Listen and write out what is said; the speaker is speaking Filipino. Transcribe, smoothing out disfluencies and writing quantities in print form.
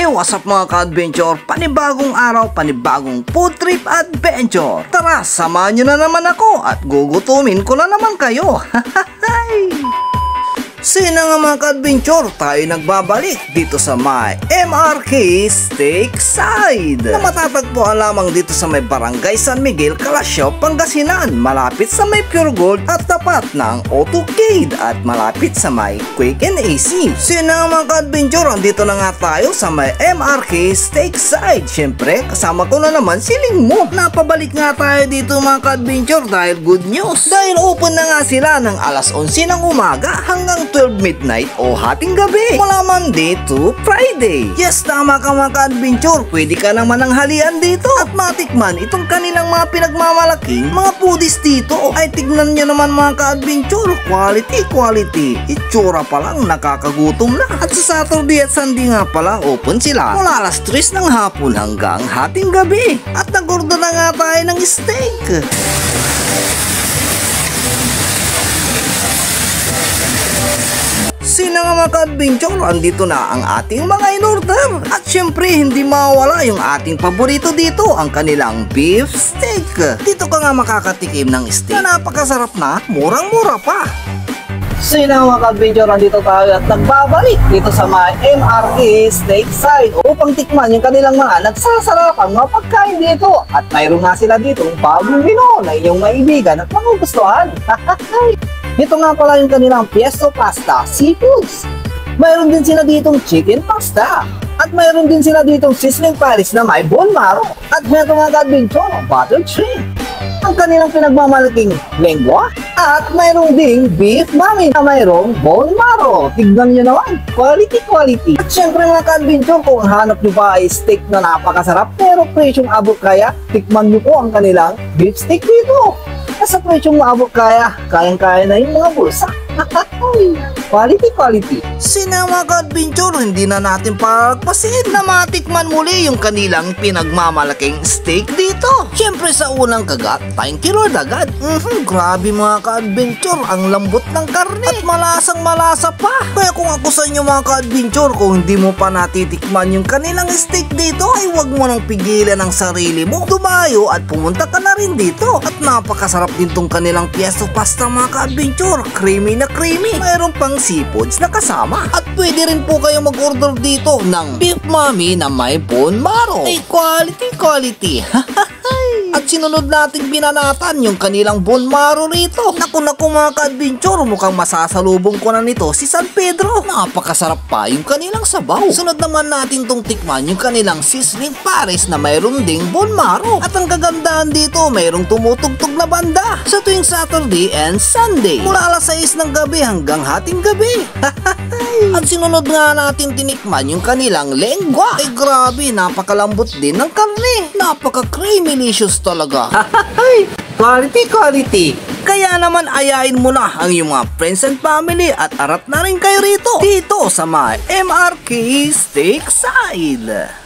Hey, what's up mga ka-adventure? Panibagong araw, panibagong food trip adventure. Tara, samahan nyo na naman ako at gugutumin ko na naman kayo. Sina nga mga ka-adventure, tayo nagbabalik dito sa may MRK Steakside na matatagpuan lamang dito sa may Barangay San Miguel, Calasiao, Pangasinan, malapit sa may Pure Gold at tapat ng Autocade at malapit sa may Quick and AC. Sina nga mga ka-adventure, andito na nga tayo sa may MRK Steakside. Syempre, kasama ko na naman si Lingmo. Napabalik nga tayo dito mga ka-adventure dahil good news. Dahil open na nga sila ng alas 11 ng umaga hanggang 12 midnight o hating gabi mula Monday to Friday. Yes, tama ka mga ka-adventure, pwede ka naman ng halian dito at matikman itong kanilang mga pinagmamalaking mga foodies dito. Ay tignan nyo naman mga ka-adventure, quality. Itsura pa lang nakakagutom na. At sa Saturday at Sunday nga pala open sila mula alas 3 ng hapon hanggang hating gabi. At nag-order na nga tayo ng steak. Sina nga mga ka-adventure, andito na ang ating mga in-order. At syempre, hindi mawala yung ating paborito dito, ang kanilang beef steak. Dito ka nga makakatikim ng steak na napakasarap na, murang-mura pa. Sina nga mga ka-adventure, andito tayo at nagbabalik dito sa mga MRK Steakside upang tikman yung kanilang mga nagsasarapang mga pagkain dito. At mayroon nga sila dito ng bagong menu na inyong maibigan at magugustuhan. Ito nga pala yung kanilang Pesto Pasta Seafoods. Mayroon din sila ditong chicken pasta. At mayroon din sila ditong sizzling paris na may bone marrow. At meron mga ka-adventure, butter shrimp. Ang kanilang pinagmamalaking lengua. At mayroon ding beef mami na mayroong bone marrow. Tignan nyo naman, quality. At syempre mga ka-adventure, kung hanap nyo pa ay steak na napakasarap pero presyong abot kaya, tikman nyo po ang kanilang beef steak dito. Sa presyong maabot kayang-kaya na yung mga bulsa. Quality. Sina mga ka-adventure, hindi na natin pagpasin na matikman muli yung kanilang pinagmamalaking steak dito. Siyempre sa unang kagat, thank you Lord agad. Grabe mga ka-adventure, ang lambot ng karne at malasang-malasa pa. Kaya kung ako sa inyo mga ka-adventure, kung hindi mo pa natitikman yung kanilang steak dito, ay huwag mo nang pigilan ang sarili mo. Dumayo at pumunta ka na rin dito. At napakasarap din tong kanilang Pesto Pasta mga ka-adventure. Creamy na creamy. Mayroon pang seafoods na kasama. At pwede rin po kayo mag-order dito ng beef mami na may bone marrow. Ay quality. At sinunod natin binanatan yung kanilang bone marrow rito. Naku mga ka-adventure, mukhang masasalubong ko na nito si San Pedro. Napakasarap pa yung kanilang sabaw. Sunod naman natin tong tikman yung kanilang sizzling pares na mayroon ding bone marrow. At ang kagandahan dito, mayroong tumutugtog na banda sa tuwing Saturday and Sunday mula alas 6 ng gabi hanggang hating gabi. At sinunod nga natin tinikman yung kanilang lengua. Ay grabe, napakalambot din ng karne. Napaka-creamy-licious talaga. Quality. Kaya naman ayain mo na ang iyong mga friends and family at arat na rin kayo rito dito sa may MRK Steakside.